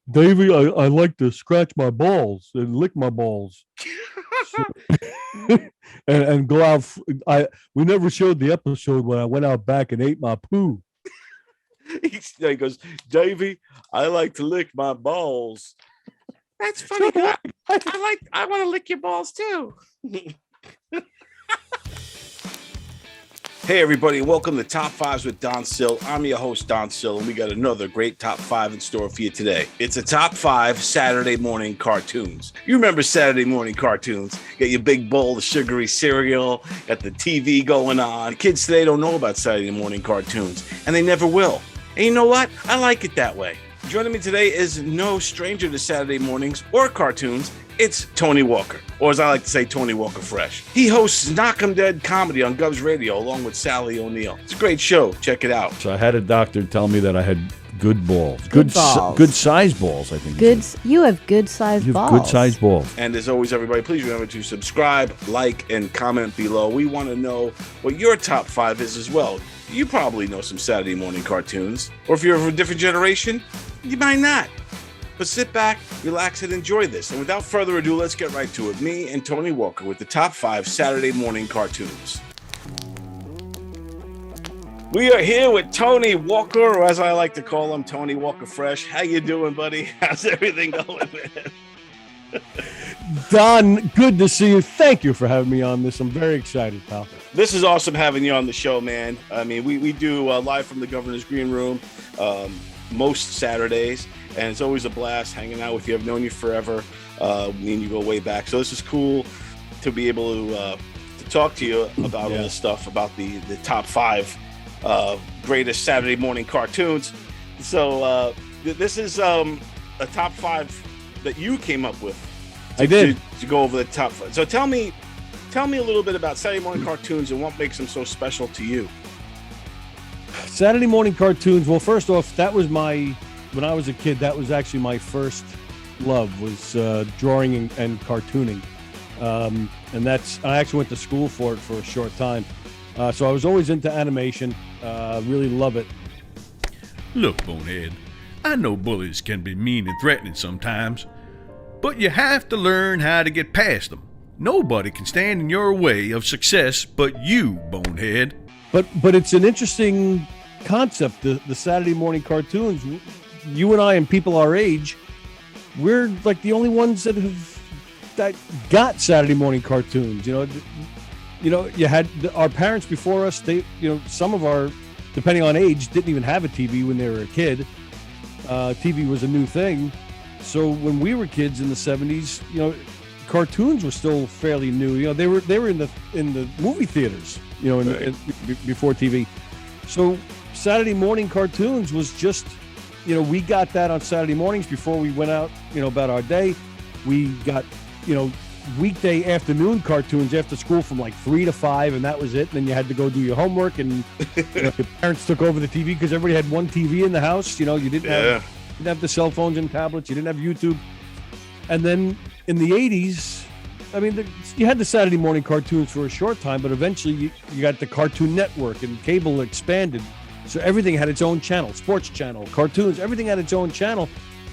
Davey, I like to scratch my balls and lick my balls. So, and go out. We never showed the episode when I went out back and ate my poo. He goes, Davey, I like to lick my balls. That's funny. I want to lick your balls too. Hey everybody, welcome to Top Fives with Don Sill. I'm your host, Don Sill, and we got another great top five in store for you today. It's a top five Saturday morning cartoons. You remember Saturday morning cartoons? Get your big bowl of sugary cereal, got the TV going on. Kids today don't know about Saturday morning cartoons, and they never will. And you know what? I like it that way. Joining me today is no stranger to Saturday mornings or cartoons. It's Tony Walker, or as I like to say, Tony Walker Fresh. He hosts Knock 'em Dead Comedy on Govs Radio along with Sally O'Neill. It's a great show. Check it out. So I had a doctor tell me that I had good balls. Good balls. Good size balls, I think. You have good size balls. Good size balls. And as always, everybody, please remember to subscribe, like, and comment below. We want to know what your top five is as well. You probably know some Saturday morning cartoons. Or if you're of a different generation, you might not. But sit back, relax, and enjoy this. And without further ado, let's get right to it. Me and Tony Walker with the top five Saturday morning cartoons. We are here with Tony Walker, or as I like to call him, Tony Walker Fresh. How you doing, buddy? How's everything going, man? Don, good to see you. Thank you for having me on this. I'm very excited, pal. This is awesome having you on the show, man. I mean, we do live from the Governor's Green Room most Saturdays, and it's always a blast hanging out with you. I've known you forever. Me and you go way back. So this is cool to be able to talk to you about all this stuff, about the top five greatest Saturday morning cartoons. So this is a top five that you came up with. I did. To go over the top five. So tell me a little bit about Saturday morning cartoons and what makes them so special to you. Saturday morning cartoons. Well, first off, that was when I was a kid, that was actually my first love, was drawing and cartooning. And I actually went to school for it for a short time. So I was always into animation. Really love it. Look, Bonehead, I know bullies can be mean and threatening sometimes, but you have to learn how to get past them. Nobody can stand in your way of success but you, Bonehead. But it's an interesting concept, the Saturday morning cartoons. You and I and people our age, we're like the only ones that got Saturday morning cartoons. You know, you had our parents before us. They, some of our, depending on age, didn't even have a TV when they were a kid. TV was a new thing. So when we were kids in the 70s, cartoons were still fairly new. They were in the movie theaters. Before TV. So Saturday morning cartoons was just, we got that on Saturday mornings before we went out, about our day. We got, weekday afternoon cartoons after school from like 3 to 5, and that was it. And then you had to go do your homework, and your parents took over the TV because everybody had one TV in the house. You didn't have the cell phones and tablets. You didn't have YouTube. And then in the 80s, I mean, you had the Saturday morning cartoons for a short time, but eventually you got the Cartoon Network, and cable expanded. So everything had its own channel, sports channel, cartoons, everything had its own channel.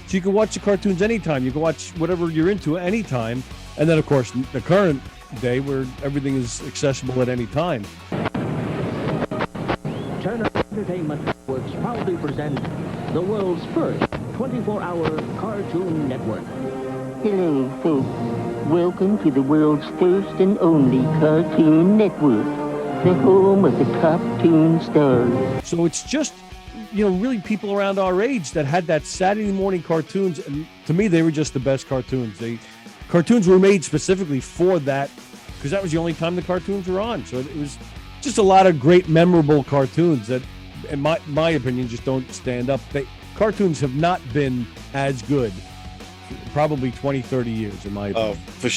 So you can watch the cartoons anytime. You can watch whatever you're into anytime. And then, of course, the current day where everything is accessible at any time. Turner Entertainment Networks proudly present the world's first 24-hour cartoon network. Hello, folks. Welcome to the world's first and only Cartoon Network, the home of the cartoon stars. So it's just, really people around our age that had that Saturday morning cartoons, and to me, they were just the best cartoons. Cartoons were made specifically for that, because that was the only time the cartoons were on. So it was just a lot of great, memorable cartoons that, in my opinion, just don't stand up. Cartoons have not been as good. Probably 20, 30 years in my opinion. Oh, for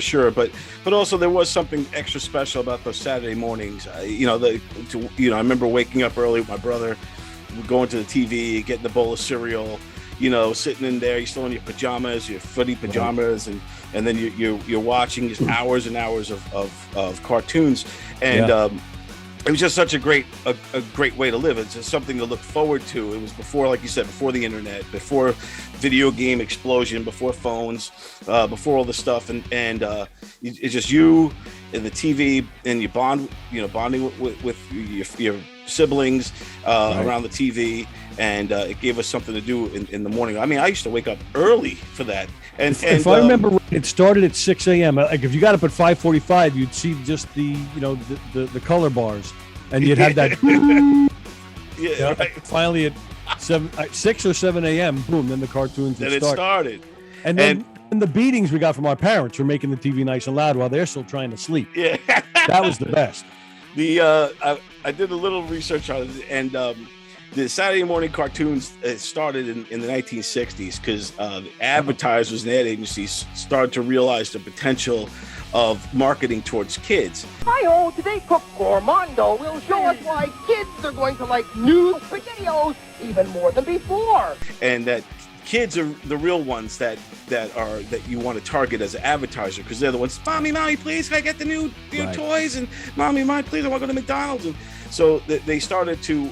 sure. But also there was something extra special about those Saturday mornings. I remember waking up early with my brother, going to the TV, getting the bowl of cereal, sitting in there, you're still in your pajamas, your footy pajamas, and then you're watching just hours and hours of cartoons. And it was just such a great way to live. It's just something to look forward to. It was before, like you said, before the internet, before video game explosion, before phones, before all this stuff, and it's just you and the TV, and you bonding with your siblings around the TV, and it gave us something to do in the morning. I mean, I used to wake up early for that. And if I remember right, it started at 6 a.m. Like if you got up at 5:45, you'd see just the color bars, and you'd have that. Right. Finally at 6 or 7 a.m. Boom! Then the cartoons would start. Then it started, and then the beatings we got from our parents for making the TV nice and loud while they're still trying to sleep. Yeah, that was the best. I did a little research on it, and the Saturday morning cartoons started in the 1960s because the advertisers and ad agencies started to realize the potential of marketing towards kids. Hi-ho, today Cook Gormando will show us why kids are going to like new SpaghettiOs even more than before. And that kids are the real ones that you want to target as an advertiser, because they're the ones, mommy, please, can I get the new toys? And mommy, please, I want to go to McDonald's. And so they started to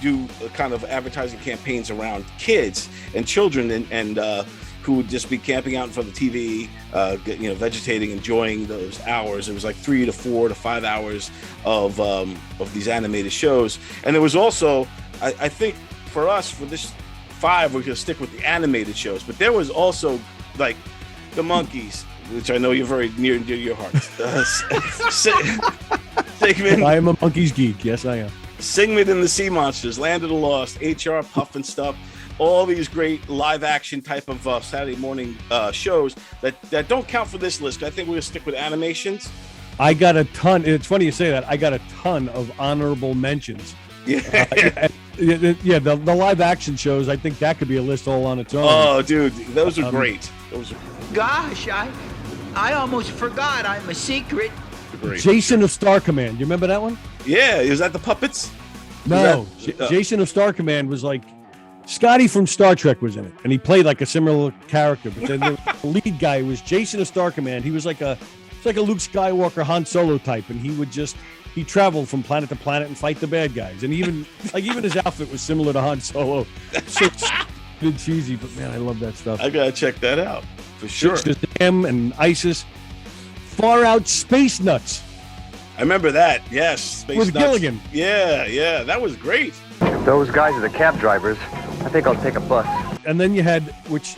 do kind of advertising campaigns around kids and children and who would just be camping out in front of the TV, vegetating, enjoying those hours. It was like 3 to 4 to 5 hours of these animated shows. And there was also, I think for us, for this 5, we're gonna stick with the animated shows, but there was also like the Monkeys, which I know you're very near and dear to your heart. Sigmund, I am a Monkeys geek. Yes, I am. Sigmund and the Sea Monsters, Land of the Lost, HR, Puff and Stuff, all these great live action type of Saturday morning shows that don't count for this list. I think we're gonna stick with animations. I got a ton. It's funny you say that. I got a ton of honorable mentions. Yeah. The live action shows, I think that could be a list all on its own. Oh, dude, those are great. Gosh, I almost forgot. I'm a secret. Great. Jason of Star Command. You remember that one? Yeah, is that the puppets? No, Jason of Star Command was like Scotty from Star Trek was in it, and he played like a similar character. But then the lead guy was Jason of Star Command. He was like a Luke Skywalker, Han Solo type, and he traveled from planet to planet and fight the bad guys. And even his outfit was similar to Han Solo. So good cheesy, but man, I love that stuff. I gotta check that out for sure. Him and ISIS, Far Out Space Nuts. I remember that. Yes, Space with Nuts. Gilligan. Yeah, that was great. If those guys are the cab drivers, I think I'll take a bus. And then you had, which,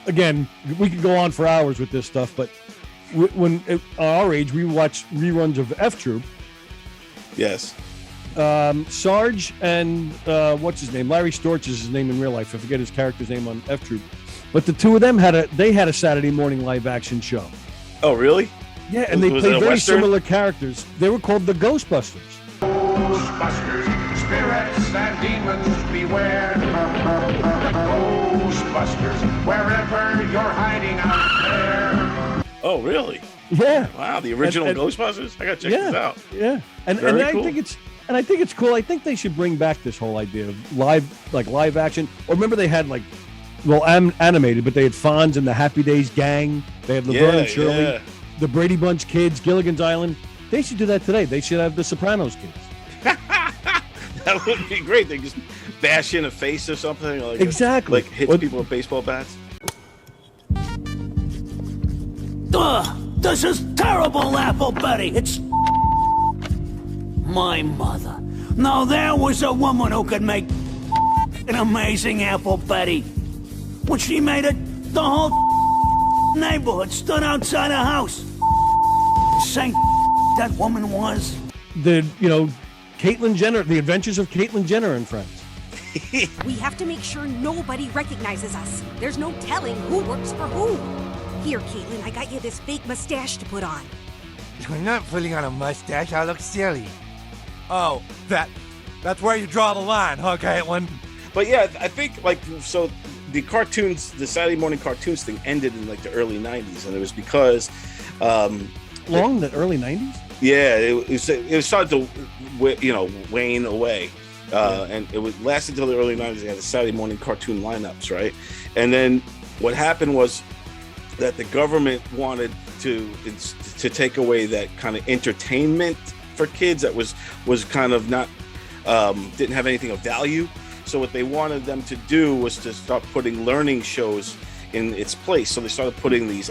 again, we could go on for hours with this stuff, but when at our age, we watched reruns of F Troop. Yes. Sarge and what's his name? Larry Storch is his name in real life. I forget his character's name on F Troop. But the two of them had a Saturday morning live action show. Oh, really? Yeah, and they played very similar characters. They were called the Ghostbusters. Ghostbusters, spirits and demons beware. Ghostbusters, wherever you're hiding out there. Oh, really? Yeah. Wow, the original Ghostbusters. I gotta check this out. Yeah, and I think it's cool. I think they should bring back this whole idea of live action. Or remember they had animated, but they had Fonz and the Happy Days gang. They had Laverne and Shirley, the Brady Bunch kids, Gilligan's Island. They should do that today. They should have the Sopranos kids. That would be great. They just bash in a face or something. Exactly. Hits people with baseball bats. Ugh, this is terrible, Apple Betty. It's my mother. Now there was a woman who could make an amazing Apple Betty. When she made it, the whole neighborhood stood outside her house. Saint that woman was. Caitlyn Jenner, The Adventures of Caitlyn Jenner and Friends. We have to make sure nobody recognizes us. There's no telling who works for who. Here, Caitlyn, I got you this fake mustache to put on. You're not putting on a mustache. I look silly. Oh, that's where you draw the line, huh, Caitlyn? But yeah, I think the cartoons, the Saturday morning cartoons thing ended in the early 90s, and it was because the early 90s? Yeah, it started to wane away. And it would last until the early 90s. They had the Saturday morning cartoon lineups, right? And then what happened was that the government wanted to take away that kind of entertainment for kids that was kind of not didn't have anything of value. So what they wanted them to do was to start putting learning shows in its place. So they started putting these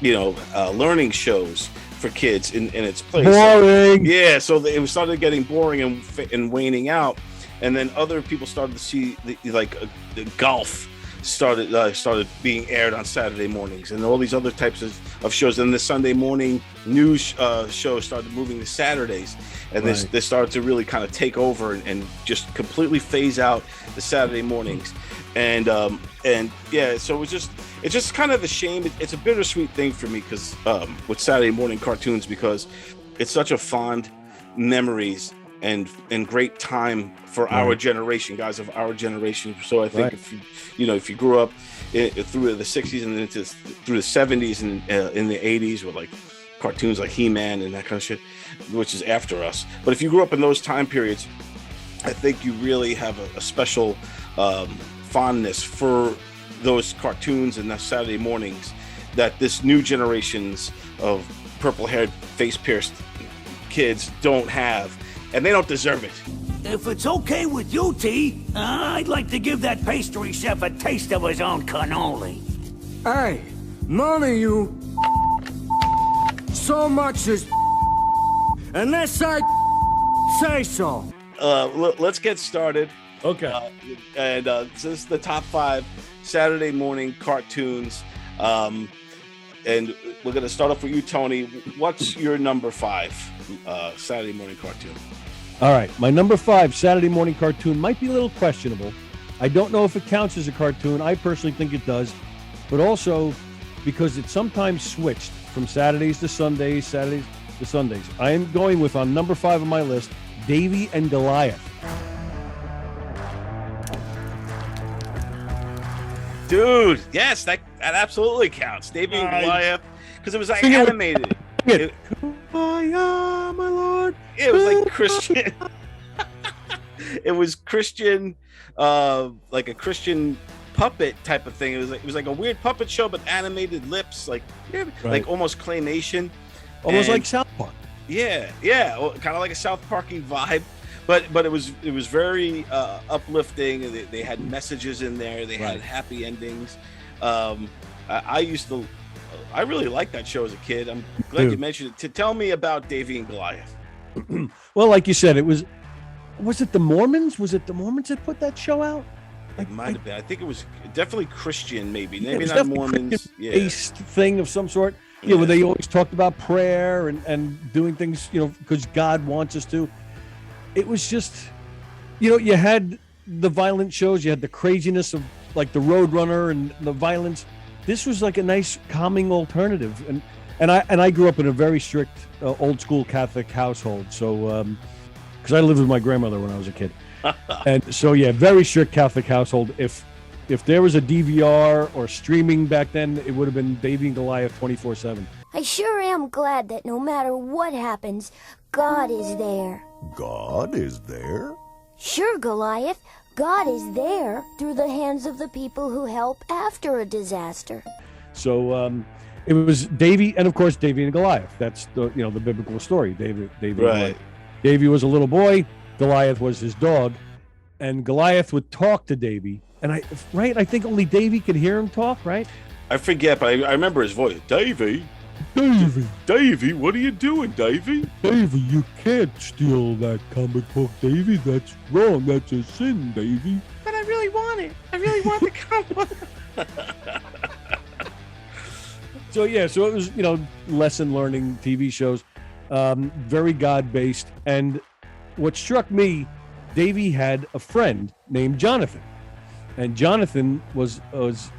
learning shows for kids in its place. Boring. Yeah, so it started getting boring and waning out, and then other people started to see the golf started being aired on Saturday mornings, and all these other types of shows. And the Sunday morning news shows started moving to Saturdays, and they started to really kind of take over and just completely phase out the Saturday mornings. And yeah, so it's just kind of a shame. It's a bittersweet thing for me because with Saturday morning cartoons, because it's such a fond memories and great time for our generation, guys of our generation. So I think if you grew up through the 60s and through the 70s and in the 80s with like cartoons like He-Man and that kind of shit, which is after us. But if you grew up in those time periods, I think you really have a special fondness for those cartoons and the Saturday mornings that this new generations of purple-haired, face-pierced kids don't have, and they don't deserve it. If it's okay with you, T, I'd like to give that pastry chef a taste of his own cannoli. Hey, none of you so much as unless I say so. Let's get started. Okay. So this is the top 5 Saturday morning cartoons. And we're going to start off with you, Tony. What's your number 5 Saturday morning cartoon? All right. My number 5 Saturday morning cartoon might be a little questionable. I don't know if it counts as a cartoon. I personally think it does. But also because it sometimes switched from Saturdays to Sundays, Saturdays to Sundays. I am going with, on number 5 on my list, Davy and Goliath. Dude, yes, that absolutely counts. Davy and Goliath, because it was like animated. My Lord. It was like Christian. It was Christian, like a Christian puppet type of thing. It was like a weird puppet show, but animated lips, like almost claymation, almost like South Park. Yeah, kind of like a South Parky vibe. But it was very uplifting. They had messages in there. They had happy endings. I really liked that show as a kid. I'm glad you mentioned it. To tell me about Davy and Goliath. Well, like you said, was it the Mormons? Was it the Mormons that put that show out? It might have been. I think it was definitely Christian, maybe not Mormons. Based thing of some sort. Yeah, where they always talked about prayer and doing things, because God wants us to. It was just, you had the violent shows, you had the craziness of like the Roadrunner and the violence. This was like a nice calming alternative. And I grew up in a very strict old school Catholic household. So, because I lived with my grandmother when I was a kid. And so, yeah, very strict Catholic household. If there was a DVR or streaming back then, it would have been Davy and Goliath 24/7. I sure am glad that no matter what happens, God is there. God is there? Sure, Goliath. God is there through the hands of the people who help after a disaster. So it was Davy, and of course Davy and Goliath. That's the biblical story. Davy. Right. Davy was a little boy. Goliath was his dog, and Goliath would talk to Davy. And I think only Davy could hear him talk. Right. I forget, but I remember his voice. Davy, what are you doing, Davy? Davy, you can't steal that comic book, Davy. That's wrong. That's a sin, Davy. But I really want it. I really want the comic book. So it was, lesson learning TV shows, very God-based. And what struck me, Davy had a friend named Jonathan, and Jonathan was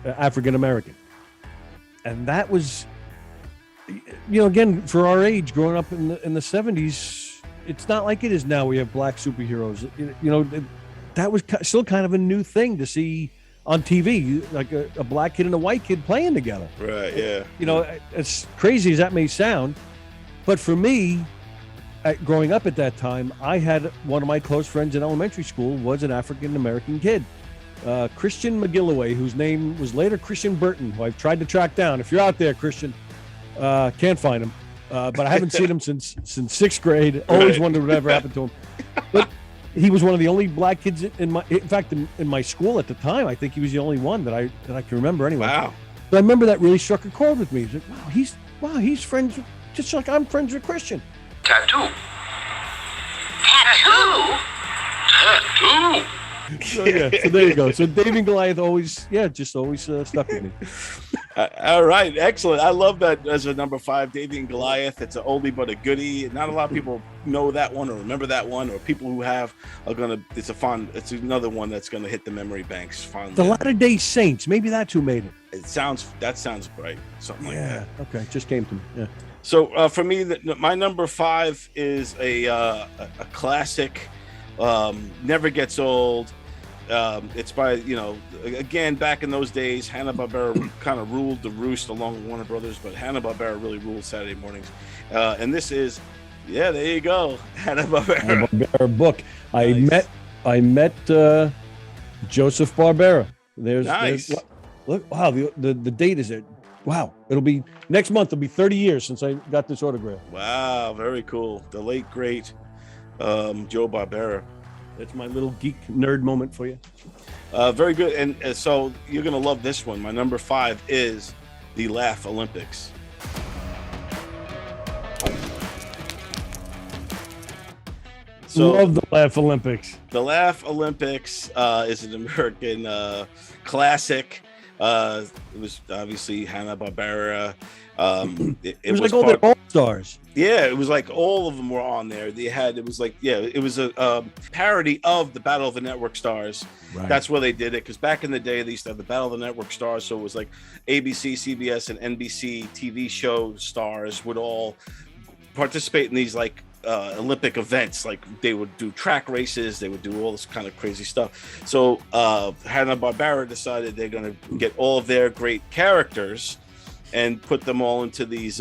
African-American. And that was, again, for our age, growing up in the 70s, it's not like it is now. We have black superheroes. That was still kind of a new thing to see on TV, like a black kid and a white kid playing together. Right, yeah. As crazy as that may sound, but for me, growing up at that time, I had one of my close friends in elementary school was an African-American kid. Christian McGilloway, whose name was later Christian Burton, who I've tried to track down. If you're out there, Christian, can't find him. but I haven't seen him since sixth grade. Always wondered whatever happened to him. But he was one of the only black kids in my school at the time. I think he was the only one that I can remember anyway. Wow. So I remember that really struck a chord with me. He's like, he's friends with, just like I'm friends with Christian. Tattoo. So yeah, so there you go. So David and Goliath always stuck with me. All right, excellent. I love that as a number 5, David and Goliath. It's an oldie but a goodie. Not a lot of people know that one or remember that one, or people who have are gonna. It's another one that's gonna hit the memory banks fondly. The Latter-day Saints. Maybe that's who made it. That sounds right. Something like that. Okay, just came to me. Yeah. So for me, my number 5 is a classic. Never gets old. It's by, again, back in those days, Hanna-Barbera kind of ruled the roost along with Warner Brothers, but Hanna-Barbera really ruled Saturday mornings. And this is, there you go, Hanna-Barbera book. Nice. I met Joseph Barbera. Nice. Look, wow, the date is it. Wow, it'll be next month. It'll be 30 years since I got this autograph. Wow, very cool. The late great Joe Barbera. That's my little geek nerd moment for you. Very good. And so you're going to love this one. My number 5 is the Laugh Olympics. So, love the Laugh Olympics. The Laugh Olympics is an American classic. It was obviously Hanna-Barbera. It was like all the all-stars. Yeah, it was like all of them were on there. It was a parody of the Battle of the Network Stars. Right. That's where they did it, because back in the day they used to have the Battle of the Network Stars, so it was like ABC, CBS, and NBC TV show stars would all participate in these like Olympic events. Like they would do track races, they would do all this kind of crazy stuff. So Hanna-Barbera decided they're going to get all of their great characters and put them all into these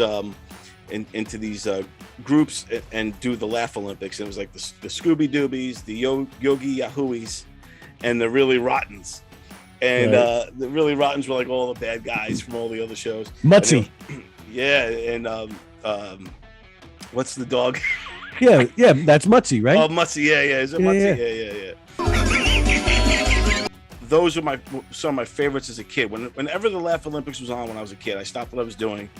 groups and do the Laugh Olympics. And it was like the Scooby Doobies, the Yogi Yahooies, and the Really Rottens. And right. The Really Rottens were like all the bad guys from all the other shows. Mutzy. And what's the dog? yeah, that's Mutzy, right? Oh, Mutzy, yeah. Is it Mutzy? Yeah. Those are some of my favorites as a kid. Whenever the Laugh Olympics was on when I was a kid, I stopped what I was doing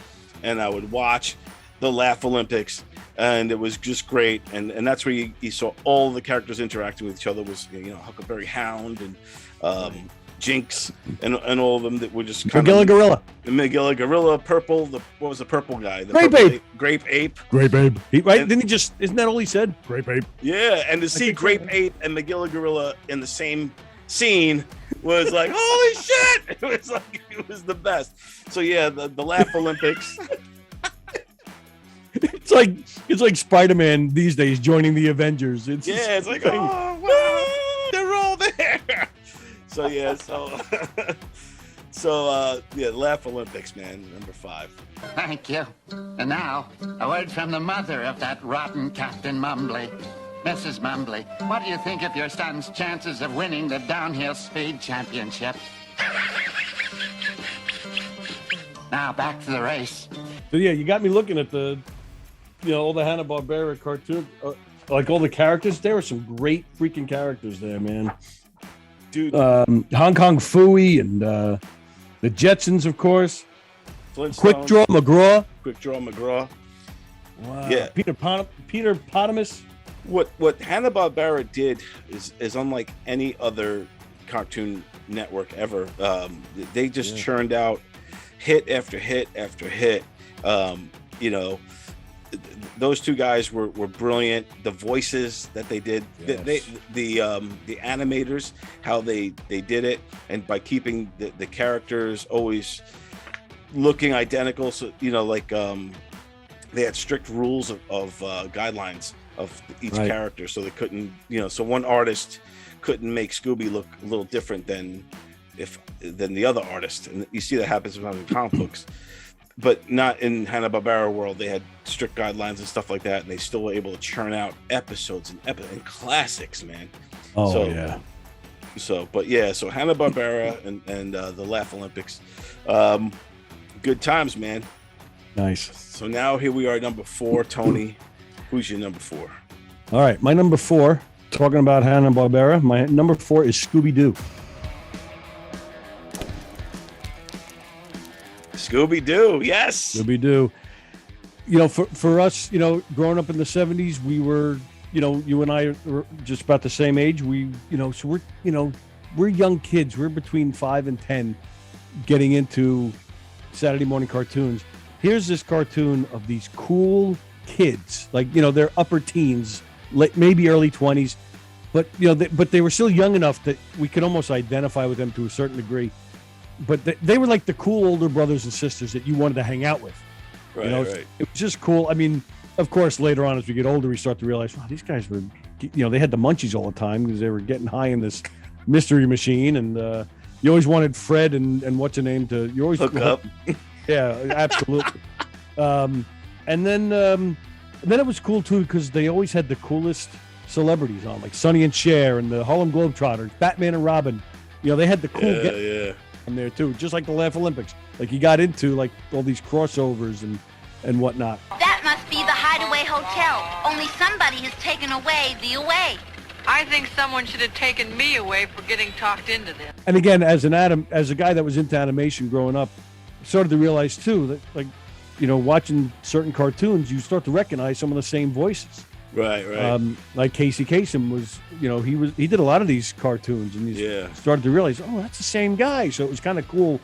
and I would watch the Laugh Olympics, and it was just great. And that's where you saw all the characters interacting with each other. Was Huckleberry Hound and Jinx and all of them that were just kind Magilla Gorilla. Magilla Gorilla, Purple. What was the purple guy? Grape Ape. Grape Ape. Grape Ape. Right? Didn't he just? Isn't that all he said? Grape Ape. Yeah, and to see Grape Ape and Magilla Gorilla in the same scene was like, holy shit! It was the best. So yeah, the Laugh Olympics. It's like Spider-Man these days joining the Avengers. It's like, oh wow, they're all there. So yeah, Laugh Olympics, man, number 5. Thank you. And now, a word from the mother of that rotten Captain Mumbly. Mrs. Mumbly, what do you think of your son's chances of winning the downhill speed championship? Now, back to the race. So yeah, you got me looking at all the Hanna-Barbera cartoons, like all the characters. There were some great freaking characters there, man. Dude, Hong Kong Phooey and the Jetsons, of course. Quick Draw McGraw. Wow. Yeah. Peter Potamus. What Hanna-Barbera did is unlike any other cartoon network ever. They just churned out hit after hit after hit. Those two guys were brilliant. The voices that they did, the animators, how they did it, and by keeping the characters always looking identical. So they had strict rules of guidelines of each character, so they couldn't, so one artist couldn't make Scooby look a little different than the other artist, and you see that happens sometimes in comic books. But not in Hanna-Barbera world. They had strict guidelines and stuff like that, and they still were able to churn out episodes and classics, man. Oh, So Hanna-Barbera and the Laugh Olympics, good times, man. Nice. So now here we are, number 4. Tony, who's your number 4? All right, my number 4. Talking about Hanna-Barbera, my number 4 is Scooby-Doo. Scooby-Doo, yes. Scooby-Doo. You know, for us, you know, growing up in the 70s, we were, you know, you and I were just about the same age. We, you know, so we're young kids. We're between 5 and 10 getting into Saturday morning cartoons. Here's this cartoon of these cool kids, like, you know, they're upper teens, maybe early 20s, but, you know, but they were still young enough that we could almost identify with them to a certain degree. But they were like the cool older brothers and sisters that you wanted to hang out with. Right, you know, right. It was just cool. I mean, of course, later on as we get older, we start to realize, wow, these guys were, you know, they had the munchies all the time because they were getting high in this mystery machine, and you always wanted Fred and what's her name to you always hook up. Yeah, absolutely. And then it was cool too because they always had the coolest celebrities on, like Sonny and Cher and the Harlem Globetrotters, Batman and Robin. You know, they had the cool yeah. on there too, just like the Laugh Olympics. Like you got into like all these crossovers and whatnot. That must be the Hideaway Hotel. Only somebody has taken away the away. I think someone should have taken me away for getting talked into this. And again, as a guy that was into animation growing up, started to realize too that, like, you know, watching certain cartoons, you start to recognize some of the same voices. Right. Like Casey Kasem was, you know, he did a lot of these cartoons, and you started to realize, oh, that's the same guy. So it was kind of cool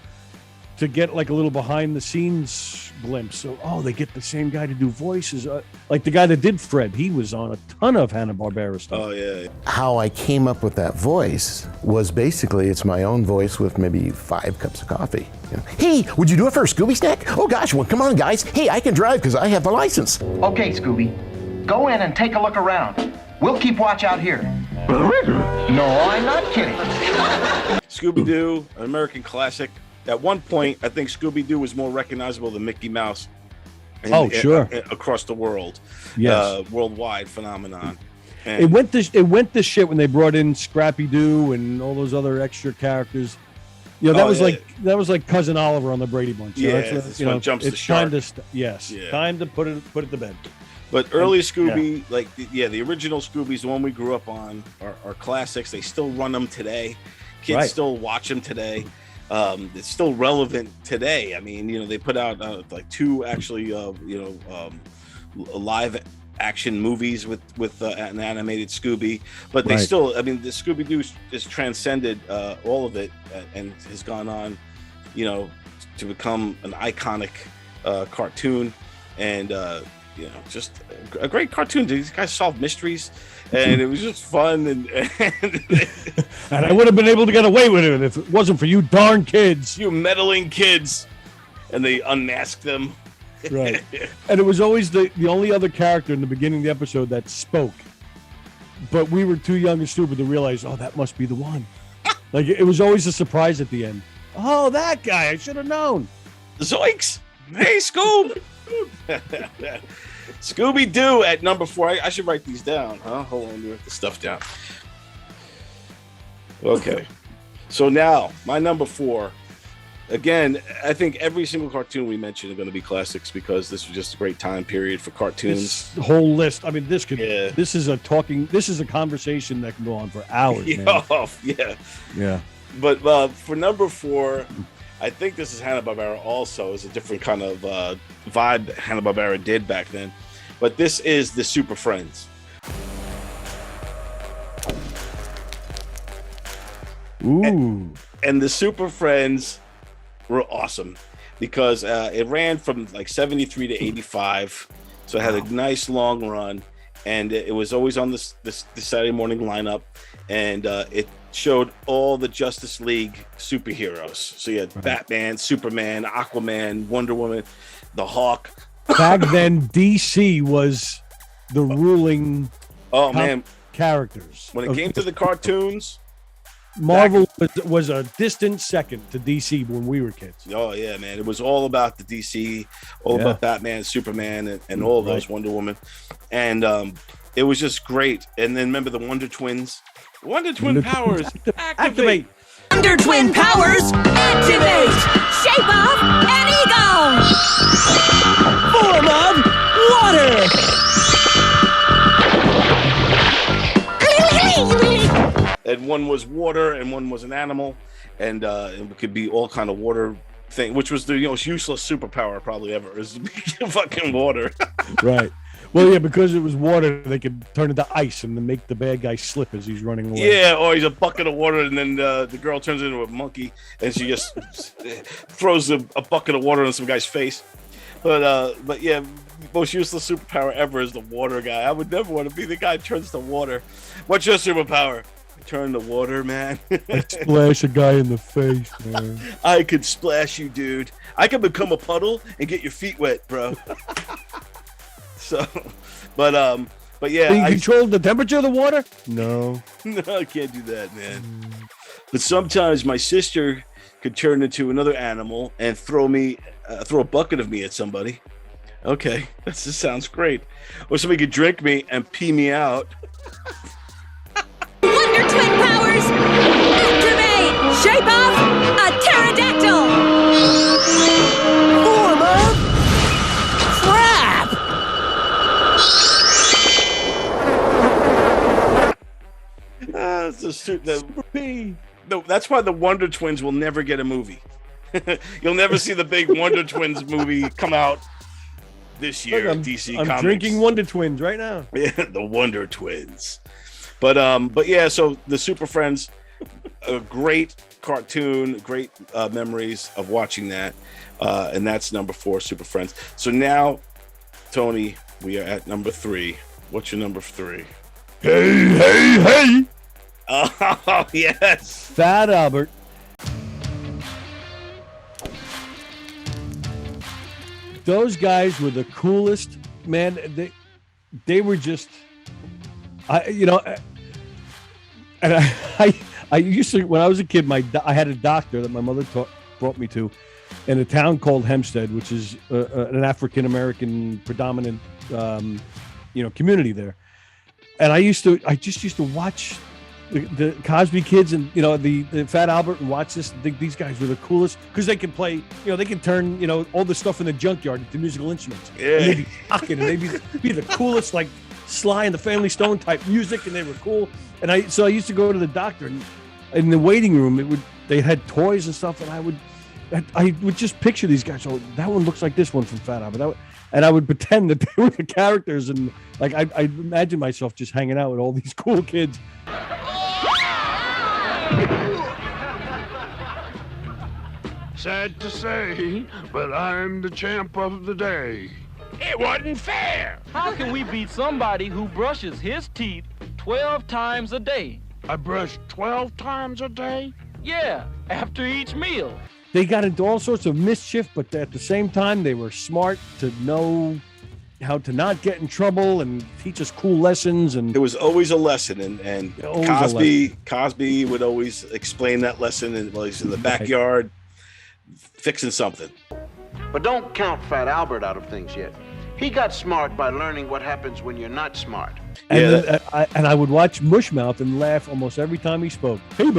to get like a little behind the scenes glimpse. So, oh, they get the same guy to do voices. Like the guy that did Fred, he was on a ton of Hanna-Barbera stuff. Oh, yeah. How I came up with that voice was basically, it's my own voice with maybe 5 cups of coffee. You know, hey, would you do it for a Scooby snack? Oh gosh, well, come on guys. Hey, I can drive because I have a license. Okay, Scooby, go in and take a look around. We'll keep watch out here. No, I'm not kidding. Scooby-Doo, an American classic. At one point, I think Scooby-Doo was more recognizable than Mickey Mouse. Sure. Across the world. Yes. Worldwide phenomenon. And It went to shit when they brought in Scrappy-Doo and all those other extra characters. You know, that was like Cousin Oliver on the Brady Bunch. Yeah, that's you know, jumps it's the shark. Time to put it to bed. But early Scooby, the original Scooby's the one we grew up on, are classics. They still run them today. Kids still watch them today. It's still relevant today. I mean, you know, they put out like 2 actually, live action movies with an animated Scooby, but they still, I mean, the Scooby-Doo has transcended all of it and has gone on, you know, to become an iconic cartoon and, you know, just a great cartoon. These guys solved mysteries, and it was just fun. And I would have been able to get away with it if it wasn't for you darn kids. You meddling kids. And they unmasked them. Right. And it was always the only other character in the beginning of the episode that spoke. But we were too young and stupid to realize, oh, that must be the one. Like, it was always a surprise at the end. Oh, that guy. I should have known. Zoinks. Hey, Scoob. Scooby-Doo at number 4. I should write these down, huh? Hold on, let me write the stuff down. Okay. So now, my number 4. Again, I think every single cartoon we mentioned are going to be classics because this was just a great time period for cartoons. This whole list. I mean, this is a conversation that can go on for hours, man. Yeah. But for number 4, I think this is Hanna-Barbera also. Is a different kind of vibe Hanna-Barbera did back then. But this is the Super Friends. Ooh. And the Super Friends were awesome because it ran from like 73 to 85. So it had a nice long run. And it was always on the Saturday morning lineup. And it showed all the Justice League superheroes. So you had Batman, Superman, Aquaman, Wonder Woman, the Hawk. Back then, DC was the ruling characters. When it came to the cartoons, Marvel was a distant second to DC when we were kids. Oh, yeah, man. It was all about the DC, all about Batman, Superman, and all those, Wonder Woman. And it was just great. And then remember the Wonder Twins? Wonder Twin powers, activate! Wonder Twin powers, activate! Shape up and ego! and one was water, and one was an animal, and it could be all kind of water thing, which was the most useless superpower probably ever, is fucking water. Right. Well, yeah, because it was water, they could turn into ice and then make the bad guy slip as he's running away. Yeah, or he's a bucket of water, and then the girl turns into a monkey, and she just throws a bucket of water on some guy's face. But yeah, most useless superpower ever is the water guy. I would never want to be the guy who turns to water. What's your superpower? Turn to water, man. I'd splash a guy in the face, man. I could splash you, dude. I could become a puddle and get your feet wet, bro. So, but yeah. Can you control the temperature of the water? No. No, I can't do that, man. But sometimes my sister could turn into another animal and throw a bucket of me at somebody. Okay, that just sounds great. Or somebody could drink me and pee me out. Wonder Twin powers! Activate! Shape of a pterodactyl! Form of crap! No, that's why the Wonder Twins will never get a movie. You'll never see the big Wonder Twins movie come out this year. Look, DC I'm Comics. drinking Wonder Twins right now. Yeah, the Wonder Twins. But yeah, so the Super Friends, a great cartoon, great memories of watching that, and that's number 4, Super Friends. So now, Tony, we are at number 3. What's your number 3? Hey! Oh yes, Fat Albert. Those guys were the coolest, man. They were just, I used to, when I was a kid, I had a doctor that my mother brought me to in a town called Hempstead, which is an African-American predominant, community there. And I just used to watch the Cosby Kids and, the Fat Albert and watch this. I think these guys were the coolest because they can play, they can turn, all the stuff in the junkyard into musical instruments. Yeah. And they'd be rocking and they'd be the coolest, like Sly and the Family Stone type music, and they were cool. And I used to go to the doctor, and in the waiting room, they had toys and stuff, and I would just picture these guys. Oh, that one looks like this one from Fat Albert. And I would pretend that they were the characters, and like I imagine myself just hanging out with all these cool kids. Sad to say, but I'm the champ of the day. It wasn't fair. How can we beat somebody who brushes his teeth 12 times a day? I brush 12 times a day? Yeah, after each meal. They got into all sorts of mischief, but at the same time, they were smart to know how to not get in trouble and teach us cool lessons. And there was always a lesson, and Cosby would always explain that lesson while he's in the backyard fixing something. But don't count Fat Albert out of things yet. He got smart by learning what happens when you're not smart. And I would watch Mushmouth and laugh almost every time he spoke. Hey, I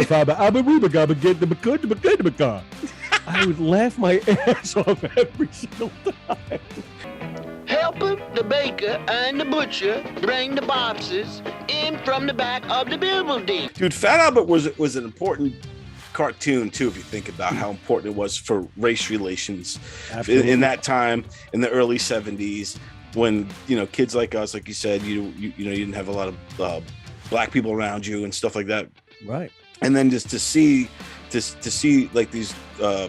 would laugh my ass off every single time. Helper, the baker, and the butcher bring the boxes in from the back of the building. Dude, Fat Albert was an important cartoon too, if you think about how important it was for race relations in that time in the early 70s, when kids like us, like you said, you didn't have a lot of black people around you and stuff like that, right? And then just to see like these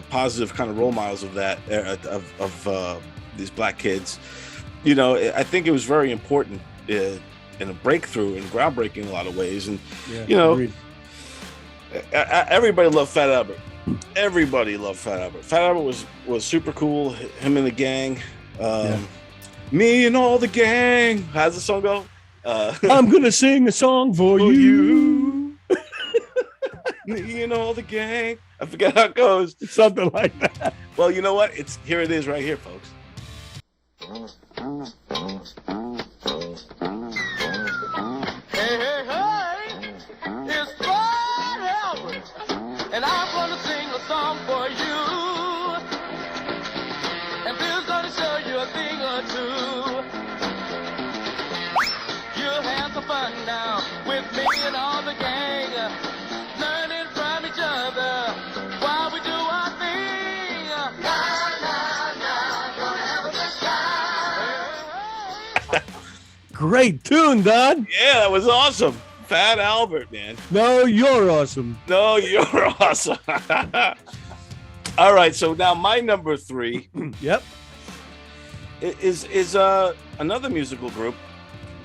positive kind of role models of that of these black kids, I think it was very important in a breakthrough and groundbreaking in a lot of ways. And agreed. Everybody loved Fat Albert. Everybody loved Fat Albert. Fat Albert was super cool. Him and the gang. Me and all the gang. How's the song go? I'm gonna sing a song for you. Me and all the gang. I forgot how it goes. Something like that. Well, you know what? Here it is right here, folks. It's Fat Albert, and I'm gonna sing a song for you. And Bill's gonna show you a thing or two. You'll have some fun now with me and all the gang. Great tune, Don. Yeah, that was awesome. Fat Albert, man. No, you're awesome. No, you're awesome. All right, so now my number 3. Yep. Is another musical group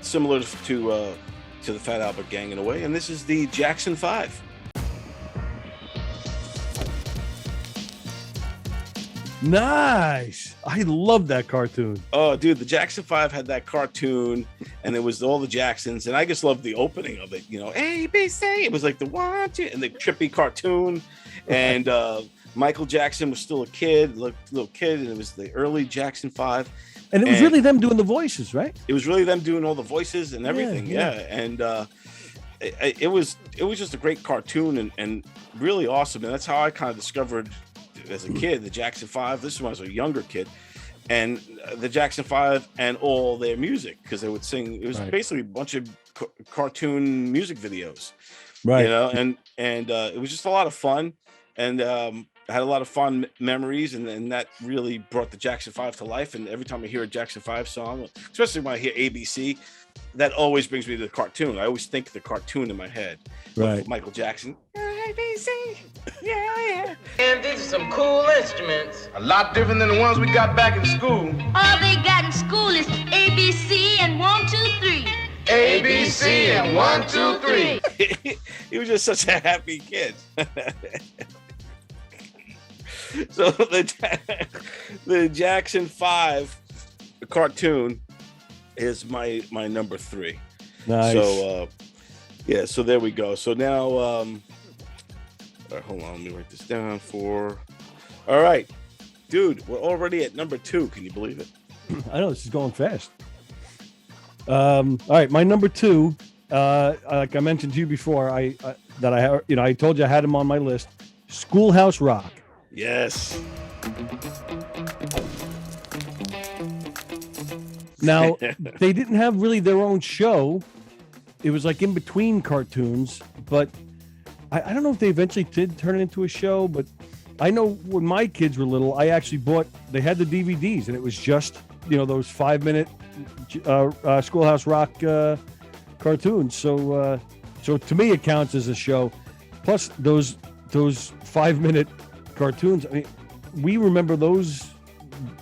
similar to the Fat Albert Gang in a way, and this is the Jackson 5. Nice. I love that cartoon. Oh, dude, the Jackson 5 had that cartoon, and it was all the Jacksons, and I just loved the opening of it. A, B, C. It was like the 1, 2, and the trippy cartoon, and Michael Jackson was still a kid, little kid, and it was the early Jackson 5. And it was really them doing the voices, right? It was really them doing all the voices and everything, yeah. And it was just a great cartoon and really awesome, and that's how I kind of discovered as a kid the Jackson 5. This is when I was a younger kid, and the Jackson 5 and all their music, because they would sing. It was basically a bunch of cartoon music videos, right? And it was just a lot of fun, and I had a lot of fun memories, and that really brought the Jackson 5 to life. And every time I hear a Jackson 5 song, especially when I hear ABC, that always brings me to the cartoon. I always think the cartoon in my head. Right. Michael Jackson. ABC. Yeah. And these are some cool instruments. A lot different than the ones we got back in school. All they got in school is ABC and 1, 2, 3. ABC and 1, 2, 3. He was just such a happy kid. So the Jackson 5 cartoon is my number 3. Nice. So so there we go. So now all right, hold on, let me write this down for. All right, dude, we're already at number 2. Can you believe it? I know, this is going fast. All right, my number 2, like I mentioned to you before, I told you I had him on my list. Schoolhouse Rock. Yes. Now, they didn't have really their own show. It was like in between cartoons, but I don't know if they eventually did turn it into a show, but I know when my kids were little, I actually they had the DVDs, and it was just, those 5-minute Schoolhouse Rock cartoons. So to me, it counts as a show. Plus those 5-minute cartoons. I mean, we remember those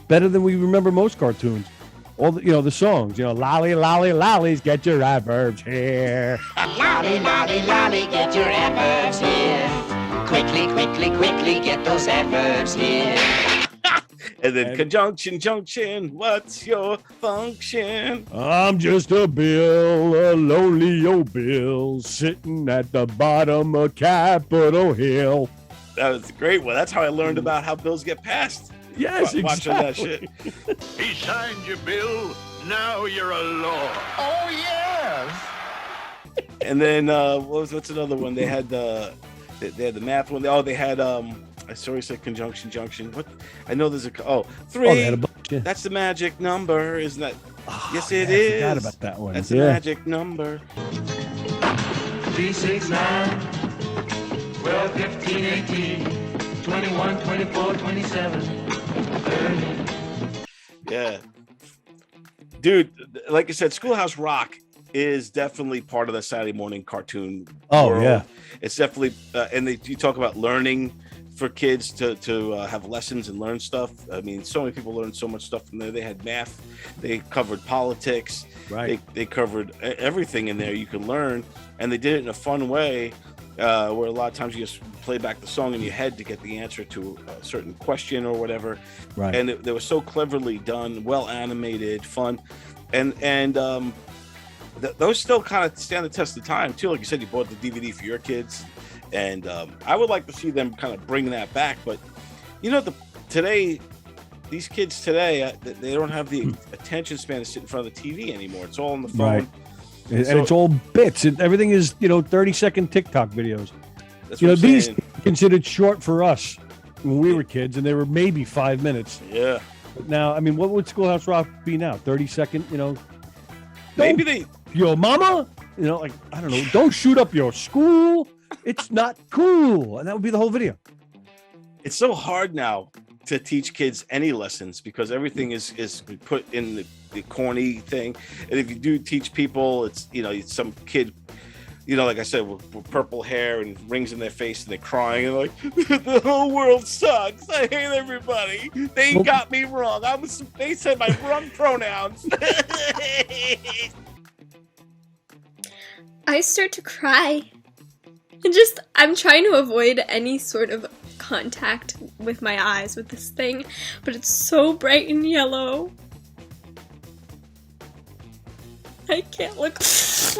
better than we remember most cartoons. All the songs, lolly, lolly, lollies, get your adverbs here. Lolly, lolly, lolly, get your adverbs here. Quickly, quickly, quickly, get those adverbs here. And then conjunction, junction, what's your function? I'm just a bill, a lonely old bill, sitting at the bottom of Capitol Hill. That was a great one. That's how I learned about how bills get passed. Yes, watching exactly. that shit. He signed your bill. Now you're a law. Oh, yes. And then what's another one? They had the math one. They had I sorry said conjunction junction. What? I know there's 3. they had a bunch, yeah. That's the magic number, isn't that? Yes, it I is. forgot about that one. That's the magic number. 3, 6, 9, 12, 15, 18, 21, 24, 27, 30. Yeah. Dude, like I said, Schoolhouse Rock is definitely part of the Saturday morning cartoon world. Yeah. It's definitely and you talk about learning for kids to have lessons and learn stuff. I mean, so many people learned so much stuff from there. They had math, they covered politics, right? They covered everything in there you could learn, and they did it in a fun way, where a lot of times you just play back the song in your head to get the answer to a certain question or whatever. Right. And they were so cleverly done, well animated, fun, and those still kind of stand the test of time too. Like you said, you bought the DVD for your kids. And I would like to see them kind of bring that back, but these kids today, they don't have the attention span to sit in front of the TV anymore. It's all on the phone, right? And it's all bits. Everything is 30-second TikTok videos. That's what I'm these saying. considered short for us when we were kids, and they were maybe 5 minutes. Yeah. But now, I mean, what would Schoolhouse Rock be now? 30-second, Maybe they. Yo, mama, like I don't know. Don't shoot up your school. It's not cool. And that would be the whole video. It's so hard now to teach kids any lessons because everything is put in the corny thing. And if you do teach people, it's, you know, some kid, you know, like I said, with purple hair and rings in their face and they're crying and like, the whole world sucks. I hate everybody. They got me wrong. They said my wrong pronouns. I start to cry. I'm trying to avoid any sort of contact with my eyes with this thing, but it's so bright and yellow. I can't look. It's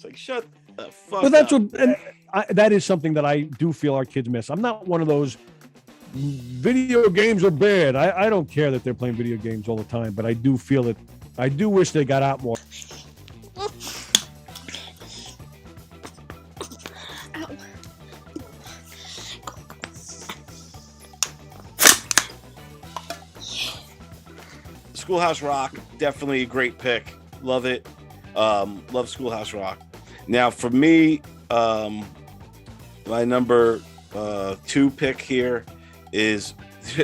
like, shut the fuck But that's up. that is something that I do feel our kids miss. I'm not one of those video games are bad. I don't care that they're playing video games all the time, but I do feel it. I do wish they got out more. Schoolhouse Rock, definitely a great pick. Love it. Love Schoolhouse Rock. Now for me, my number 2 pick here is,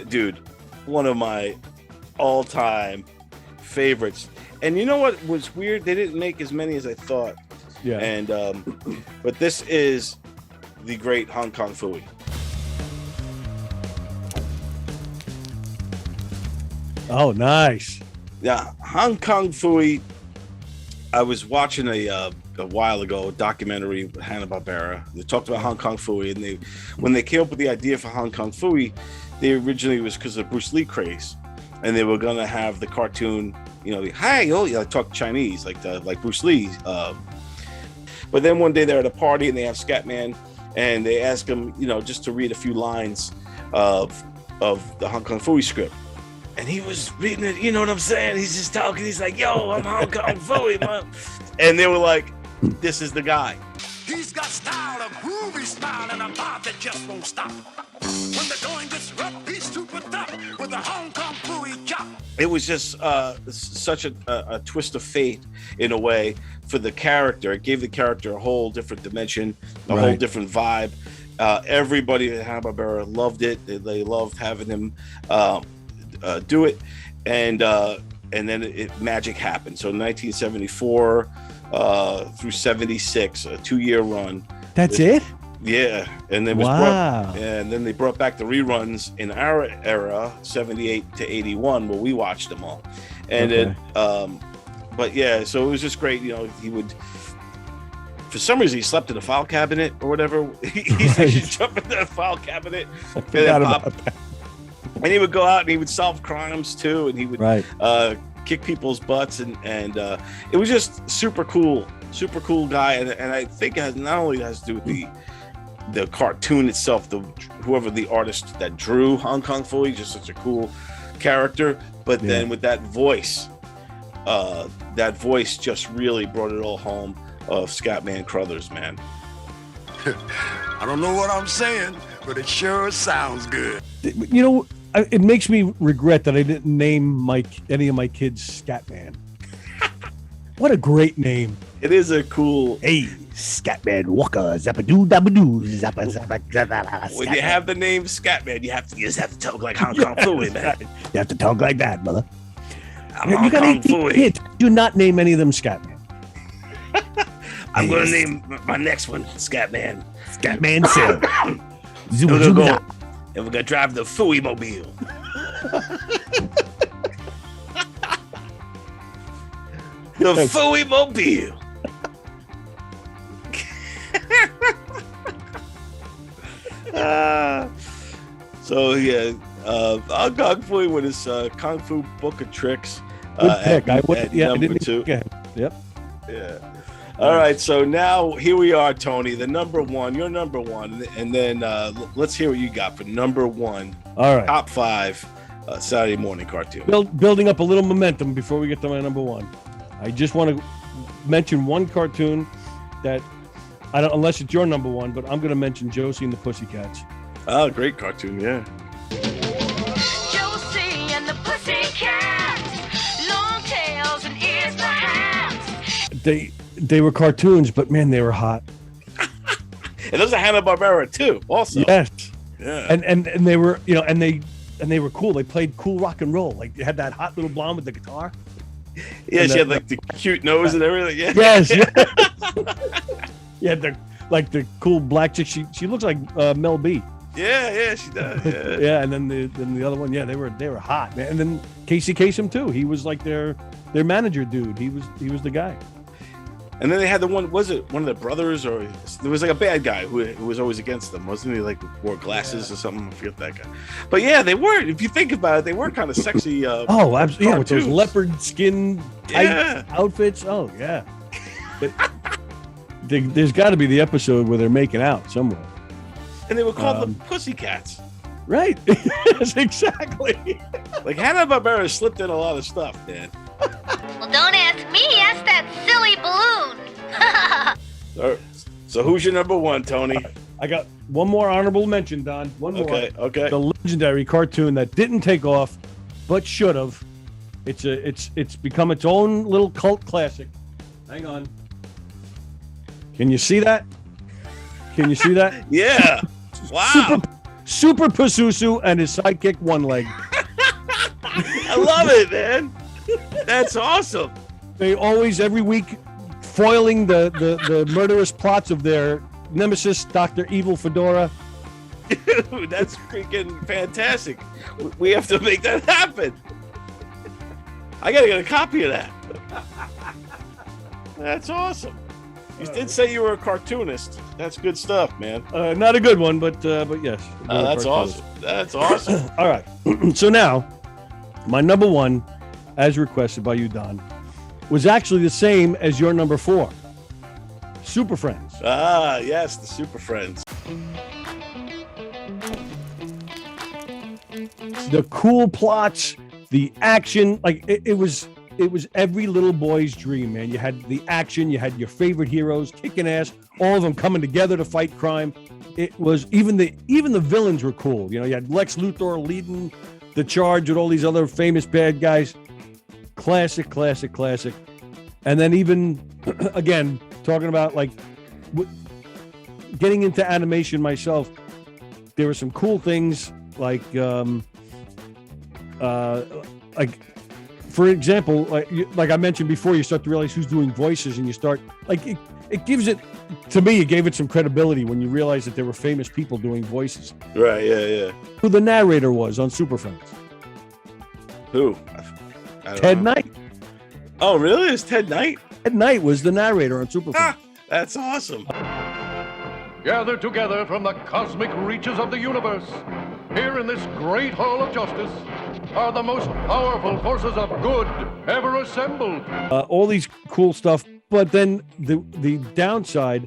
dude, one of my all-time favorites. And you know what was weird? They didn't make as many as I thought. Yeah. And but this is the great Hong Kong Phooey. Oh, nice. Yeah, Hong Kong Phooey. I was watching a while ago a documentary with Hanna-Barbera. They talked about Hong Kong Phooey, and when they came up with the idea for Hong Kong Phooey, they originally was because of Bruce Lee craze, and they were gonna have the cartoon, you know, hi, oh, yeah, talk Chinese like Bruce Lee. But then one day they're at a party and they have Scatman, and they ask him, you know, just to read a few lines of the Hong Kong Phooey script. And he was reading it, you know what I'm saying? He's just talking. He's like, yo, I'm Hong Kong Phooey, man. And they were like, this is the guy. He's got style, a groovy style, and a vibe that just won't stop. When the going gets rough, he's super tough with a Hong Kong Phooey chop. It was just such a twist of fate in a way for the character. It gave the character a whole different dimension, a whole different vibe. Everybody at Hanna-Barbera loved it. They loved having him do it, and then magic happened. So 1974 through 76, a 2-year run. That's it? Yeah, and then and then they brought back the reruns in our era, 78 to 81, where we watched them all. And then, but yeah, so it was just great. You know, he would, for some reason, he slept in a file cabinet or whatever. He'd jump in the file cabinet. And he would go out and he would solve crimes too, and he would kick people's butts, and it was just super cool guy. And I think it not only has to do with the cartoon itself, whoever the artist that drew Hong Kong Phooey, just such a cool character, but then with that voice just really brought it all home of Scatman Crothers, man. I don't know what I'm saying, but it sure sounds good. You know, it makes me regret that I didn't name any of my kids Scatman. What a great name. It is a cool... Hey, Scatman Walker, zappadoo dabadoo, zappa zappa zappa. When you have the name Scatman, you just have to talk like Hong Kong Phooey, man. You have to talk like that, brother. You got 18 kids. Do not name any of them Scatman. I'm going to name my next one Scatman. Scatman Sill. And we're going to drive the Phooey mobile. The Phooey mobile. So yeah, Hong Kong Phooey with his Kung Fu Book of Tricks. Good pick. Number 2. Yep. Yeah. All right, so now here we are, Tony, the number one. You're number one, and then let's hear what you got for number 1. All right, top 5 Saturday morning cartoon. Building up a little momentum before we get to my number 1. I just want to mention one cartoon that I don't, unless it's your number 1, but I'm going to mention Josie and the Pussycats. Oh, great cartoon, yeah. Josie and the Pussycats, long tails and ears for hands. They were cartoons, but man, they were hot. And those are Hanna-Barbera too, also. Yes. Yeah. And they were, and they were cool. They played cool rock and roll. Like they had that hot little blonde with the guitar. Yeah, she had like the cute nose and everything. Yeah. Yes. Yeah, the cool black chick. She looks like Mel B. Yeah, she does. Yeah. Yeah, and then the other one, yeah, they were hot, man. And then Casey Kasem too. He was like their manager dude. He was the guy. And then they had the one. Was it one of the brothers, or there was like a bad guy who was always against them, wasn't he? Like wore glasses or something. I forget that guy. But yeah, they were. If you think about it, they were kind of sexy. Oh, absolutely. Yeah, with those leopard skin Yeah. outfits. Oh yeah. There's got to be the episode where they're making out somewhere. And they were called the Pussycats. Right. Yes, exactly. Like Hanna-Barbera slipped in a lot of stuff, man. Well, don't ask me. Ask that silly balloon. So who's your number one, Tony? I got one more honorable mention, Don. One more. Okay. The legendary cartoon that didn't take off, but should have. It's become its own little cult classic. Hang on. Can you see that? Yeah. Wow. Super Pazuzu and his sidekick One Leg. I love it, man. That's awesome. They always, every week, foiling the murderous plots of their nemesis, Dr. Evil Fedora. Dude, that's freaking fantastic. We have to make that happen. I gotta get a copy of that. That's awesome. You did say you were a cartoonist. That's good stuff, man. Not a good one, but yes. That's awesome. That's awesome. All right. So now, my number one, as requested by you, Don, was actually the same as your number 4. Super Friends. Ah, yes, the Super Friends. The cool plots, the action, like it was every little boy's dream, man. You had the action, you had your favorite heroes kicking ass, all of them coming together to fight crime. It was even the villains were cool. You had Lex Luthor leading the charge with all these other famous bad guys. Classic. And then even again, talking about like getting into animation myself, there were some cool things like for example, like I mentioned before, you start to realize who's doing voices, and you start like it gives it, to me, it gave it some credibility when you realize that there were famous people doing voices. Right, yeah. Who the narrator was on Super Friends? Who? Ted Knight. Oh, really? It's Ted Knight? Ted Knight was the narrator on Super Friends. That's awesome. Gathered together from the cosmic reaches of the universe, here in this great hall of justice, are the most powerful forces of good ever assembled. All these cool stuff, but then the downside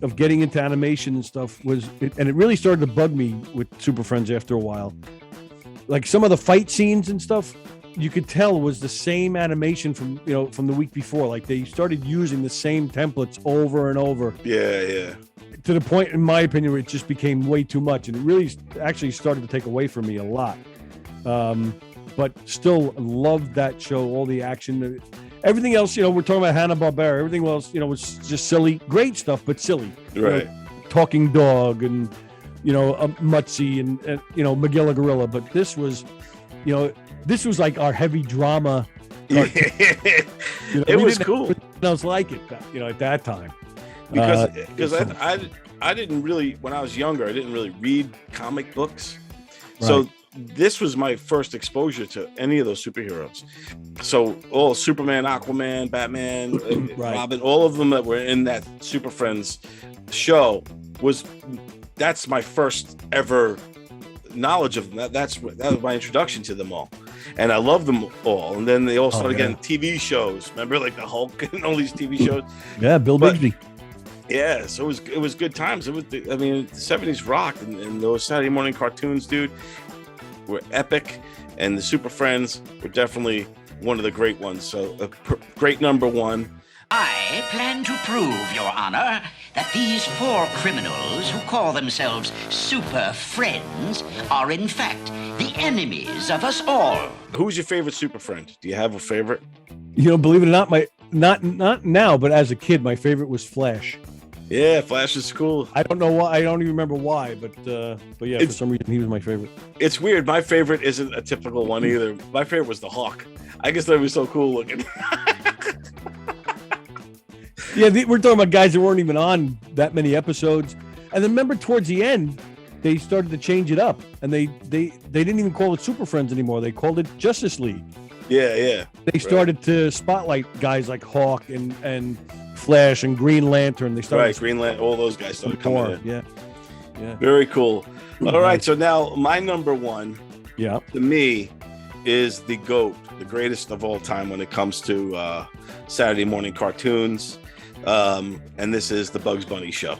of getting into animation and stuff was, and it really started to bug me with Super Friends after a while. Like some of the fight scenes and stuff, you could tell was the same animation from the week before. Like they started using the same templates over and over. Yeah. To the point, in my opinion, where it just became way too much, and it really actually started to take away from me a lot. But still loved that show, all the action, everything else. We're talking about Hanna-Barbera. Everything else, was just silly, great stuff, but silly. Right. Talking Dog and Mutsy and Magilla Gorilla. But this was, this was like our heavy drama. It was cool. Nothing else like it, at that time. Because I didn't really, when I was younger, I didn't really read comic books. Right. So this was my first exposure to any of those superheroes. So all Superman, Aquaman, Batman, right. Robin, all of them that were in that Super Friends show that's my first ever knowledge of them. That was my introduction to them all. And I love them all. And then they all started getting TV shows. Remember, like the Hulk and all these TV shows? Yeah, Bill Bixby. Yeah, so it was good times. It was, the 70s rocked, and those Saturday morning cartoons, dude, were epic. And the Super Friends were definitely one of the great ones. So a great number one. I plan to prove, Your Honor, that these 4 criminals who call themselves Super Friends are in fact the enemies of us all. Who's your favorite Super Friend? Do you have a favorite? Believe it or not, not now, but as a kid, my favorite was Flash. Yeah, Flash is cool. I don't know why. I don't even remember why, but yeah, for some reason he was my favorite. It's weird. My favorite isn't a typical one either. My favorite was the Hawk. I guess that was so cool looking. Yeah, we're talking about guys that weren't even on that many episodes. And then remember, towards the end, they started to change it up, and they didn't even call it Super Friends anymore. They called it Justice League. Yeah. They started to spotlight guys like Hawk and Flash and Green Lantern. They started Green Lantern. All those guys started coming in. Yeah. Very cool. All right, so now my number one, to me, is the GOAT, the greatest of all time when it comes to Saturday morning cartoons, and this is the Bugs Bunny Show.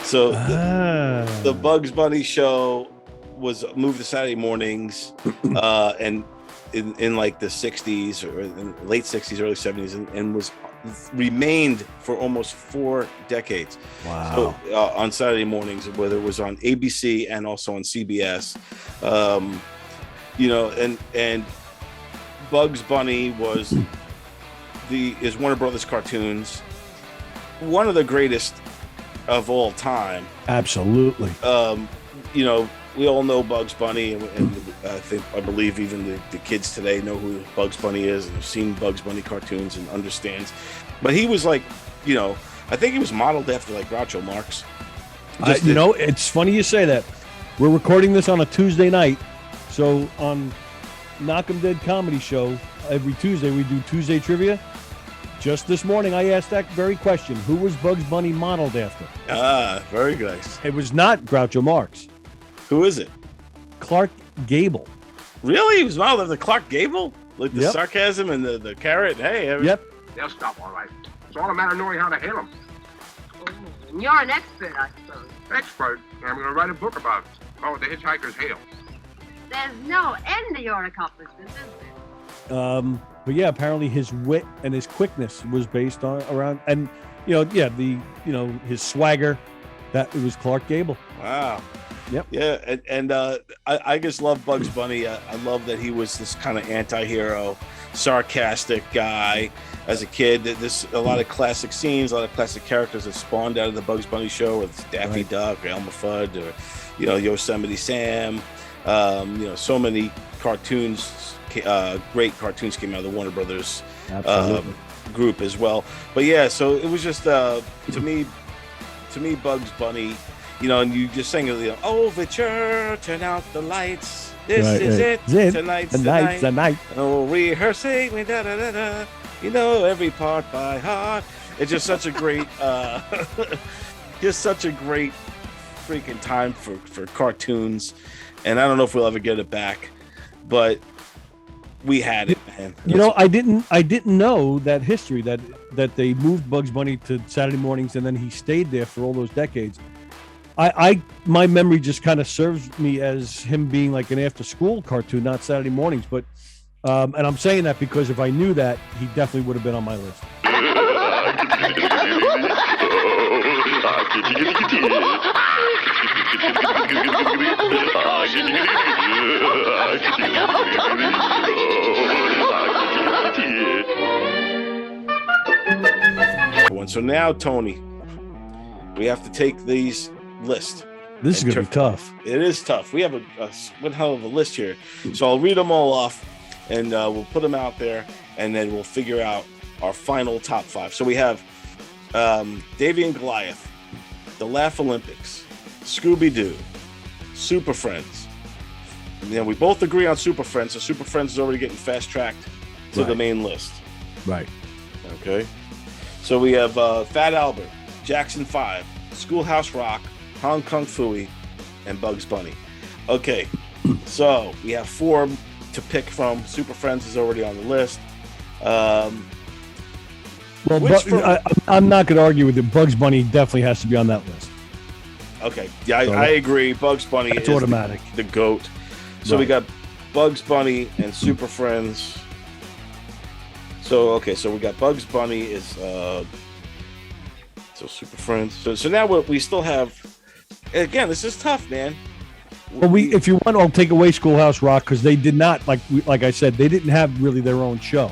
So the Bugs Bunny Show was moved to Saturday mornings, and in like the 60s or in late 60s, early 70s, and was remained for almost 4 decades. Wow. So on Saturday mornings, whether it was on ABC and also on CBS, and Bugs Bunny was is Warner Brothers cartoons, one of the greatest of all time. Absolutely. We all know Bugs Bunny, and I believe even the kids today know who Bugs Bunny is and have seen Bugs Bunny cartoons and understands. But he was like, I think he was modeled after like Groucho Marx. It's funny you say that. We're recording this on a Tuesday night, so on Knock 'em Dead Comedy Show every Tuesday we do Tuesday trivia. Just this morning, I asked that very question: who was Bugs Bunny modeled after? Very nice. It was not Groucho Marx. Who is it? Clark Gable. Really? He was modeled after Clark Gable? Like the sarcasm and the carrot? Hey. They'll stop all right. It's all a matter of knowing how to hit them. And you're an expert, I suppose. Expert? I'm going to write a book about it. Oh, The Hitchhiker's Hail. There's no end to your accomplishments, is there? But yeah, apparently his wit and his quickness was based around, and his swagger. That it was Clark Gable. Wow. Yep. Yeah, and I just love Bugs Bunny. I love that he was this kind of anti-hero, sarcastic guy. As a kid, there's a lot of classic scenes, a lot of classic characters that spawned out of the Bugs Bunny Show, whether it's Daffy Duck or Elmer Fudd or Yosemite Sam. So many cartoons, great cartoons came out of the Warner Brothers group as well. But yeah, so it was just to me, Bugs Bunny. And you just sang it, overture, turn out the lights. This is it. Tonight's the night. Oh, rehearsing, da da da da. Every part by heart. It's just such a great, freaking time for cartoons. And I don't know if we'll ever get it back, but we had it, man. I didn't know that history that they moved Bugs Bunny to Saturday mornings and then he stayed there for all those decades. My memory just kind of serves me as him being like an after school cartoon, not Saturday mornings. But and I'm saying that because if I knew that, he definitely would have been on my list. So now, Tony, we have to take these list. This is going to be tough. It is tough. We have one hell of a list here. So I'll read them all off and we'll put them out there and then we'll figure out our final top 5. So we have Davy and Goliath, The Laugh Olympics, Scooby-Doo, Super Friends. And we both agree on Super Friends. So Super Friends is already getting fast-tracked to the main list. Right. Okay. So we have Fat Albert, Jackson 5, Schoolhouse Rock, Hong Kong Phooey, and Bugs Bunny. Okay, so we have 4 to pick from. Super Friends is already on the list. I'm not going to argue with you. Bugs Bunny definitely has to be on that list. Okay, yeah, I agree. Bugs Bunny is automatic. The GOAT. So we got Bugs Bunny and Super Friends. So we got Bugs Bunny is so Super Friends. So now we still have. Again, this is tough, man. Well, if you want, I'll take away Schoolhouse Rock because they did not, like I said, they didn't have really their own show.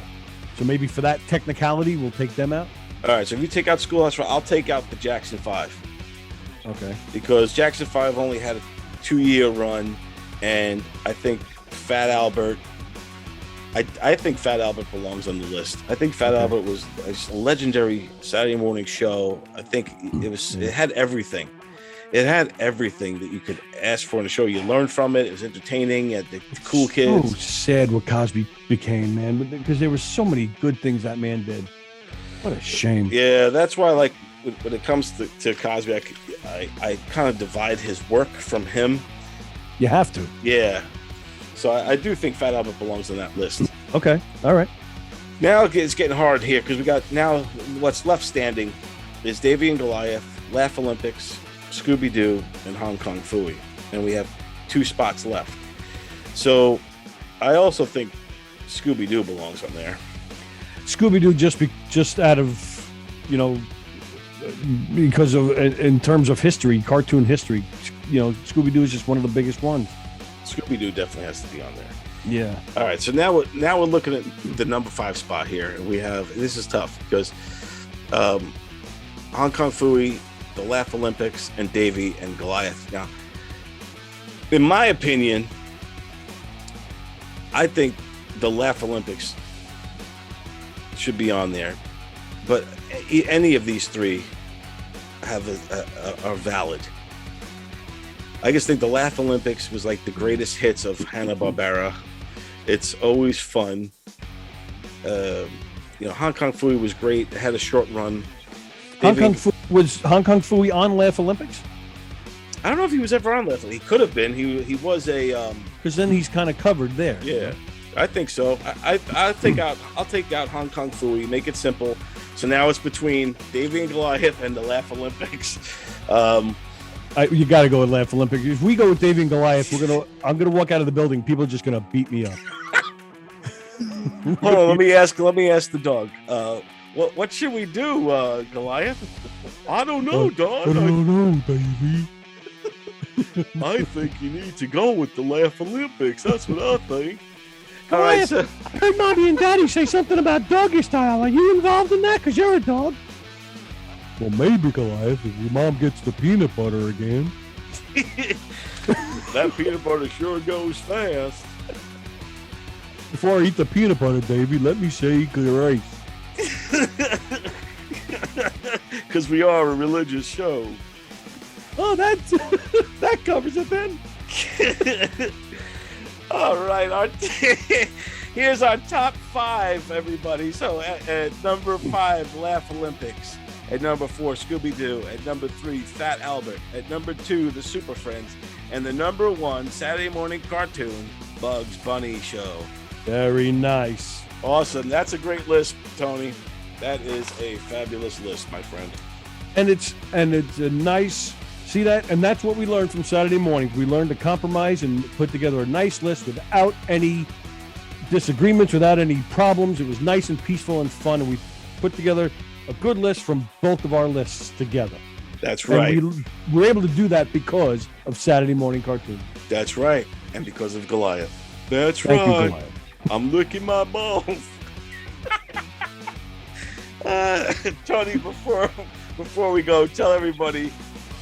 So maybe for that technicality, we'll take them out. All right, so if you take out Schoolhouse Rock, I'll take out the Jackson 5. Okay. Because Jackson 5 only had a 2-year run, and I think Fat Albert, I think Fat Albert belongs on the list. I think Fat Albert was a legendary Saturday morning show. I think it had everything. It had everything that you could ask for in a show. You learned from it. It was entertaining. You had the cool kids. So sad what Cosby became, man, because there were so many good things that man did. What a shame. Yeah, that's why, like, when it comes to Cosby, I kind of divide his work from him. You have to. Yeah. So I do think Fat Albert belongs on that list. Okay. All right. Now it's getting hard here because we got now what's left standing is Davey and Goliath, Laugh Olympics, Scooby-Doo, and Hong Kong Phooey. And we have 2 spots left. So I also think Scooby-Doo belongs on there. Scooby-Doo just out of, because of, in terms of history, cartoon history, Scooby-Doo is just one of the biggest ones. Scooby-Doo definitely has to be on there. Yeah. All right, so now we're looking at the number 5 spot here, and this is tough because Hong Kong Phooey, the Laugh Olympics, and Davey and Goliath. Now, in my opinion, I think the Laugh Olympics should be on there, but any of these 3 are valid. I just think the Laugh Olympics was like the greatest hits of Hanna-Barbera. It's always fun. Hong Kong Phooey was great. It had a short run. Was Hong Kong Phooey on Laugh Olympics? I don't know if he was ever on Laugh. He could have been. He was a. Because then he's kind of covered there. Yeah, I think so. I'll take out Hong Kong Phooey. Make it simple. So now it's between Davey and Goliath and the Laugh Olympics. You got to go with Laugh Olympics. If we go with Davey and Goliath, I'm gonna walk out of the building. People are just gonna beat me up. Hold on, let me ask the dog. What should we do, Goliath? I don't know, dog. I don't know, Davey. I think you need to go with the Laugh Olympics. That's what I think. Goliath, I heard Mommy and Daddy say something about doggy style. Are you involved in that? Because you're a dog. Well, maybe, Goliath, if your mom gets the peanut butter again. That peanut butter sure goes fast. Before I eat the peanut butter, Davey, let me say grace. Because we are a religious show. Oh, that covers it then. All right, here's our top 5, everybody. So at number 5, Laugh Olympics. At number 4, Scooby-Doo. At number 3, Fat Albert. At number 2, The Super Friends. And the number 1 Saturday morning cartoon, Bugs Bunny Show. Very nice. Awesome. That's a great list, Tony. That is a fabulous list, my friend. And it's a nice, see that? And that's what we learned from Saturday mornings. We learned to compromise and put together a nice list without any disagreements, without any problems. It was nice and peaceful and fun. And we put together a good list from both of our lists together. That's right. And we were able to do that because of Saturday morning cartoons. That's right. And because of Goliath. That's Thank right. you, Goliath. I'm licking my balls. Tony, before we go, tell everybody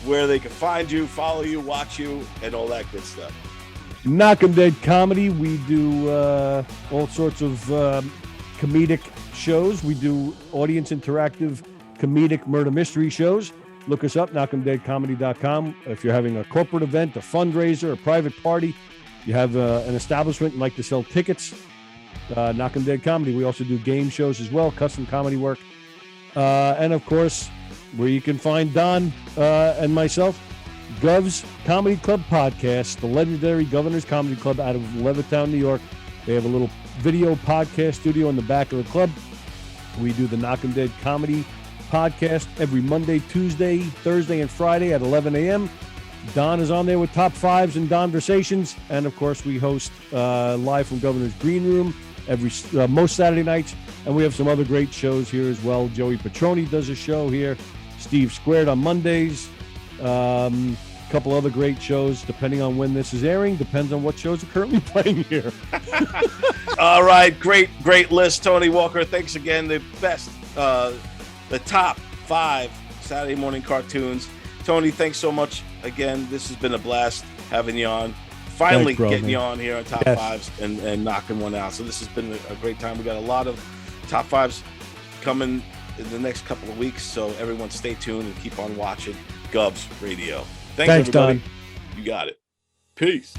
where they can find you, follow you, watch you, and all that good stuff. Knock 'em Dead Comedy. We do all sorts of comedic shows. We do audience interactive comedic murder mystery shows. Look us up, knockemdeadcomedy.com. If you're having a corporate event, a fundraiser, a private party, you have an establishment and like to sell tickets, Knock 'em Dead Comedy. We also do game shows as well, custom comedy work. And of course, where you can find Don and myself, Govs Comedy Club Podcasts, the legendary Governor's Comedy Club out of Levittown, New York. They have a little video podcast studio in the back of the club. We do the Knock 'em Dead Comedy podcast every Monday, Tuesday, Thursday, and Friday at 11 a.m. Don is on there with Top Fives and Donversations. And of course, we host live from Governor's Green Room most Saturday nights. And we have some other great shows here as well. Joey Petroni does a show here. Steve Squared on Mondays. A couple other great shows, depending on when this is airing. Depends on what shows are currently playing here. All right, great list, Tony Walker. Thanks again. The best, the top 5 Saturday morning cartoons. Tony, thanks so much again. This has been a blast having you on. Finally getting you on here on Top Fives and knocking one out. So this has been a great time. We got a lot of Top Fives coming in the next couple of weeks. So everyone stay tuned and keep on watching Govs Radio. Thanks everybody. Don. You got it. Peace.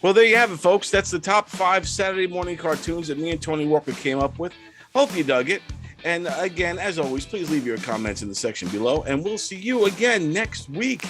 Well, there you have it, folks. That's the top 5 Saturday morning cartoons that me and Tony Walker came up with. Hope you dug it. And again, as always, please leave your comments in the section below, and we'll see you again next week.